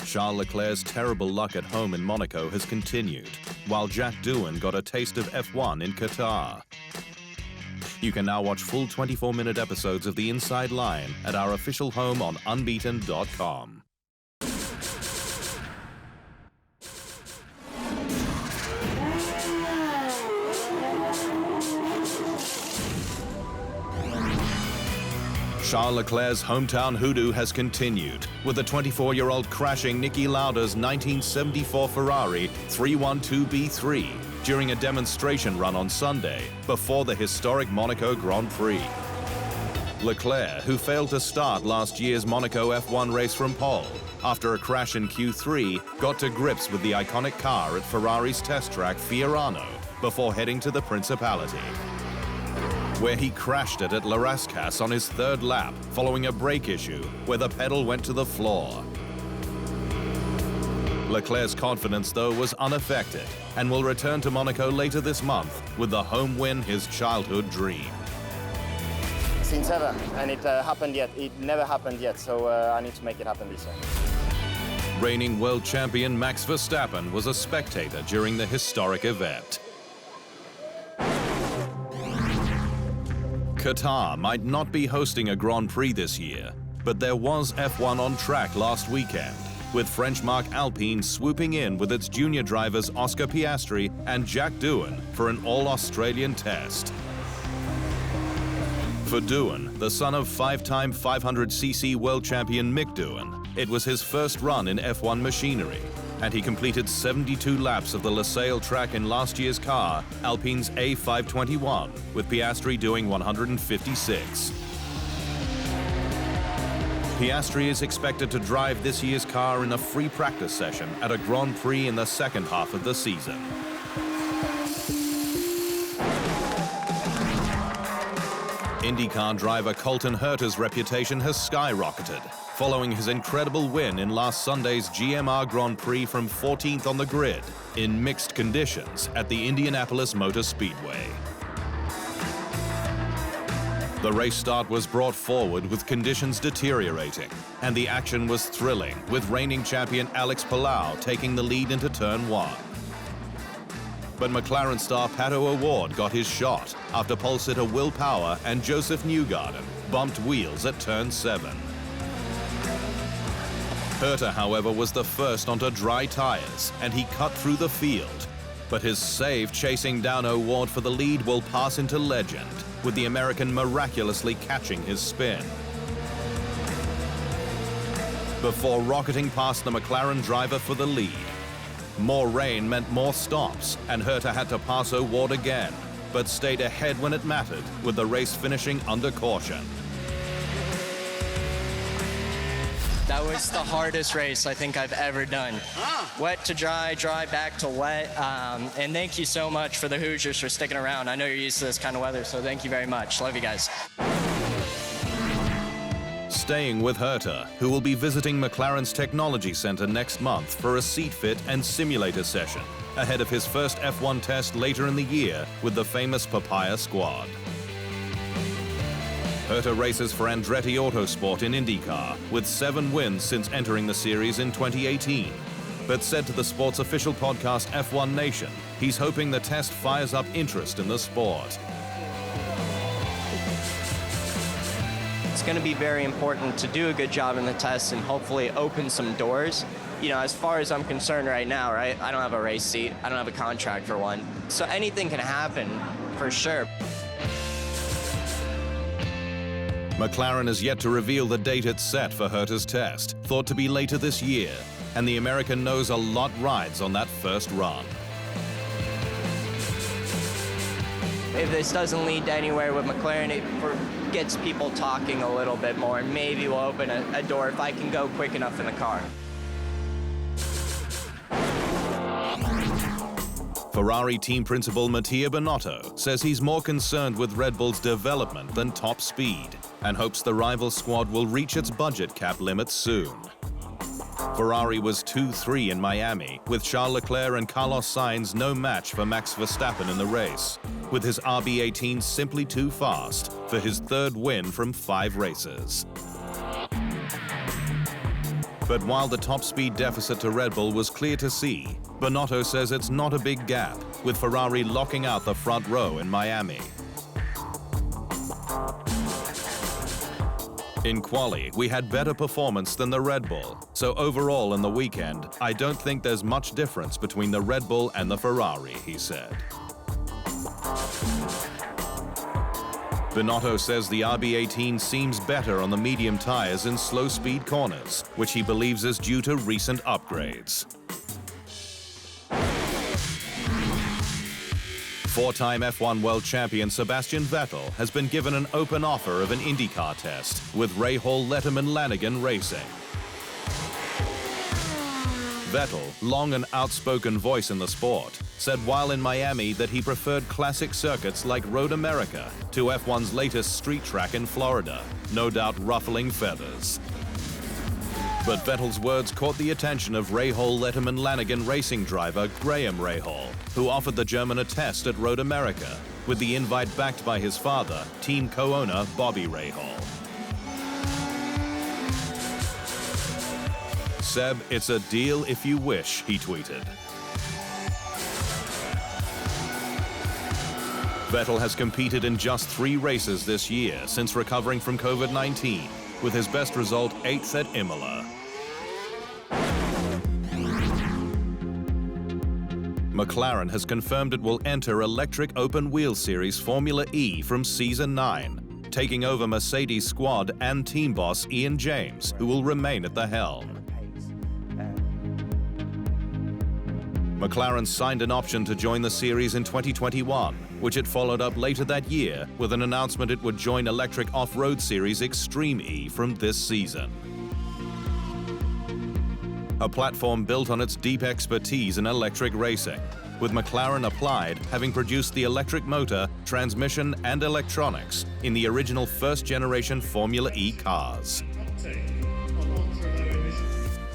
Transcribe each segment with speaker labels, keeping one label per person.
Speaker 1: Charles Leclerc's terrible luck at home in Monaco has continued, while Jack Doohan got a taste of F1 in Qatar. You can now watch full 24-minute episodes of The Inside Line at our official home on unbeaten.com. Charles Leclerc's hometown hoodoo has continued, with the 24-year-old crashing Niki Lauda's 1974 Ferrari 312B3 during a demonstration run on Sunday before the historic Monaco Grand Prix. Leclerc, who failed to start last year's Monaco F1 race from pole after a crash in Q3, got to grips with the iconic car at Ferrari's test track Arnoux before heading to the Principality, where he crashed it at La Rascasse on his third lap following a brake issue where the pedal went to the floor. Leclerc's confidence, though, was unaffected and will return to Monaco later this month with the home win his childhood dream.
Speaker 2: Since ever, and it happened yet. It never happened yet, so I need to make it happen this year.
Speaker 1: Reigning world champion Max Verstappen was a spectator during the historic event. Qatar might not be hosting a Grand Prix this year, but there was F1 on track last weekend, with French marque Alpine swooping in with its junior drivers Oscar Piastri and Jack Doohan for an all-Australian test. For Doohan, the son of five-time 500cc world champion Mick Doohan, it was his first run in F1 machinery, and he completed 72 laps of the Losail track in last year's car, Alpine's A521, with Piastri doing 156. Piastri is expected to drive this year's car in a free practice session at a Grand Prix in the second half of the season. Indycar driver Colton Herta's reputation has skyrocketed, following his incredible win in last Sunday's GMR Grand Prix from 14th on the grid in mixed conditions at the Indianapolis Motor Speedway. The race start was brought forward with conditions deteriorating, and the action was thrilling, with reigning champion Alex Palou taking the lead into turn 1. But McLaren star Pato O'Ward got his shot after pole sitter Will Power and Joseph Newgarden bumped wheels at turn 7. Herta, however, was the first onto dry tires, and he cut through the field. But his save chasing down O'Ward for the lead will pass into legend, with the American miraculously catching his spin. Before rocketing past the McLaren driver for the lead. More rain meant more stops, and Herta had to pass O'Ward again, but stayed ahead when it mattered, with the race finishing under caution.
Speaker 3: That was the hardest race I think I've ever done. Wet to dry, dry back to wet, and thank you so much for the Hoosiers for sticking around. I know you're used to this kind of weather, so thank you very much. Love you guys.
Speaker 1: Staying with Herta, who will be visiting McLaren's Technology Center next month for a seat fit and simulator session, ahead of his first F1 test later in the year with the famous Papaya squad. Herta races for Andretti Autosport in Indycar, with 7 wins since entering the series in 2018. But said to the sport's official podcast F1 Nation, he's hoping the test fires up interest in the sport.
Speaker 3: It's going to be very important to do a good job in the test and hopefully open some doors. You know, as far as I'm concerned right now, right, I don't have a race seat. I don't have a contract for one. So anything can happen, for sure.
Speaker 1: McLaren has yet to reveal the date it's set for Herta's test, thought to be later this year, and the American knows a lot rides on that first run.
Speaker 3: If this doesn't lead to anywhere with McLaren, it gets people talking a little bit more, and maybe we'll open a door if I can go quick enough in the car.
Speaker 1: Ferrari team principal Mattia Binotto says he's more concerned with Red Bull's development than top speed, and hopes the rival squad will reach its budget cap limit soon. Ferrari was 2-3 in Miami, with Charles Leclerc and Carlos Sainz no match for Max Verstappen in the race, with his RB18 simply too fast for his 3rd win from 5 races. But while the top speed deficit to Red Bull was clear to see, Binotto says it's not a big gap, with Ferrari locking out the front row in Miami. In quali, we had better performance than the Red Bull, so overall in the weekend, I don't think there's much difference between the Red Bull and the Ferrari, he said. Binotto says the RB18 seems better on the medium tires in slow-speed corners, which he believes is due to recent upgrades. Four-time F1 world champion Sebastian Vettel has been given an open offer of an Indycar test with Rahal Letterman Lanigan Racing. Vettel, long an outspoken voice in the sport, said while in Miami that he preferred classic circuits like Road America to F1's latest street track in Florida, no doubt ruffling feathers. But Vettel's words caught the attention of Rahal Letterman Lanigan racing driver Graham Rahal, who offered the German a test at Road America, with the invite backed by his father, team co-owner Bobby Rahal. Seb, it's a deal if you wish, he tweeted. Vettel has competed in just 3 races this year since recovering from COVID-19, with his best result 8th at Imola. McLaren has confirmed it will enter Electric Open Wheel Series Formula E from Season 9, taking over Mercedes squad and team boss Ian James, who will remain at the helm. McLaren signed an option to join the series in 2021, which it followed up later that year with an announcement it would join Electric Off-Road Series Extreme E from this season. A platform built on its deep expertise in electric racing, with McLaren applied having produced the electric motor, transmission and electronics in the original first-generation Formula E cars.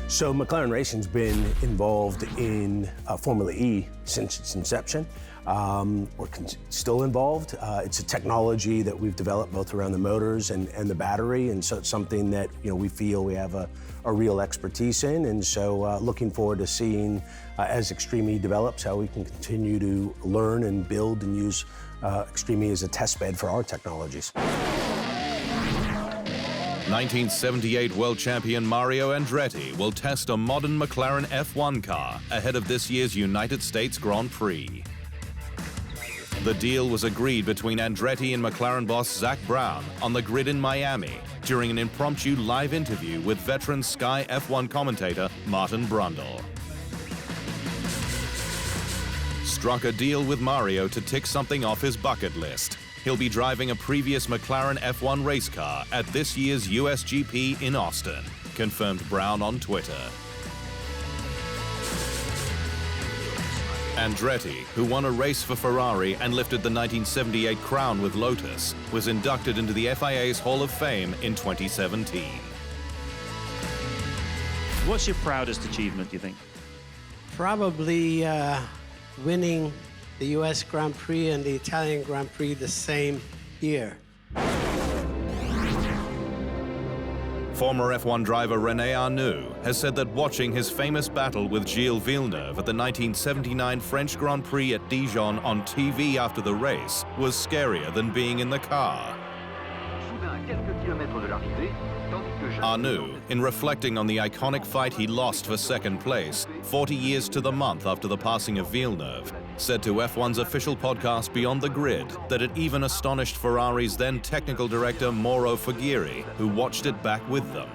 Speaker 4: So McLaren Racing's been involved in Formula E since its inception. We're still involved. It's a technology that we've developed both around the motors and the battery, and so it's something that we feel we have a real expertise in. And so looking forward to seeing as Extreme E develops how we can continue to learn and build and use Extreme E as a test bed for our technologies.
Speaker 1: 1978 world champion Mario Andretti will test a modern McLaren F1 car ahead of this year's United States Grand Prix. The deal was agreed between Andretti and McLaren boss Zak Brown on the grid in Miami during an impromptu live interview with veteran Sky F1 commentator Martin Brundle. Struck a deal with Mario to tick something off his bucket list. He'll be driving a previous McLaren F1 race car at this year's USGP in Austin, confirmed Brown on Twitter. Andretti, who won a race for Ferrari and lifted the 1978 crown with Lotus, was inducted into the FIA's Hall of Fame in 2017.
Speaker 5: What's your proudest achievement, do you think?
Speaker 6: Probably winning the US Grand Prix and the Italian Grand Prix the same year.
Speaker 1: Former F1 driver René Arnoux has said that watching his famous battle with Gilles Villeneuve at the 1979 French Grand Prix at Dijon on TV after the race was scarier than being in the car. Arnoux, in reflecting on the iconic fight he lost for second place 40 years to the month after the passing of Villeneuve, said to F1's official podcast Beyond the Grid that it even astonished Ferrari's then technical director Mauro Fughieri, who watched it back with them.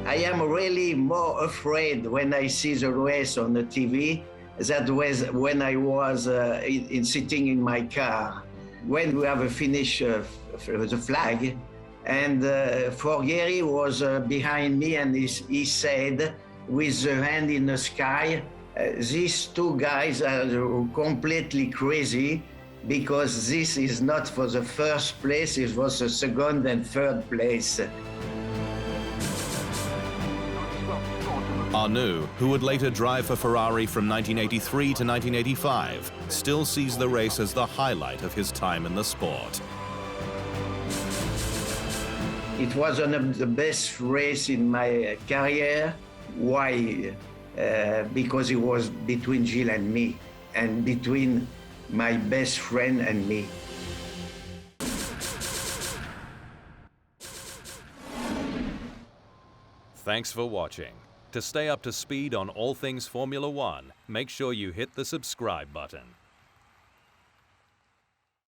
Speaker 7: I am really more afraid when I see the race on the TV than when I was sitting in my car. When we have a finish for the flag, and Fughieri was behind me, and he said, with the hand in the sky, these two guys are completely crazy, because this is not for the first place, it was the second and third place.
Speaker 1: Arnoux, who would later drive for Ferrari from 1983 to 1985, still sees the race as the highlight of his time in the sport.
Speaker 7: It was one of the best race in my career. Why? Because it was between Gilles and me, and between my best friend and me.
Speaker 1: Thanks for watching. To stay up to speed on all things Formula One, make sure you hit the subscribe button.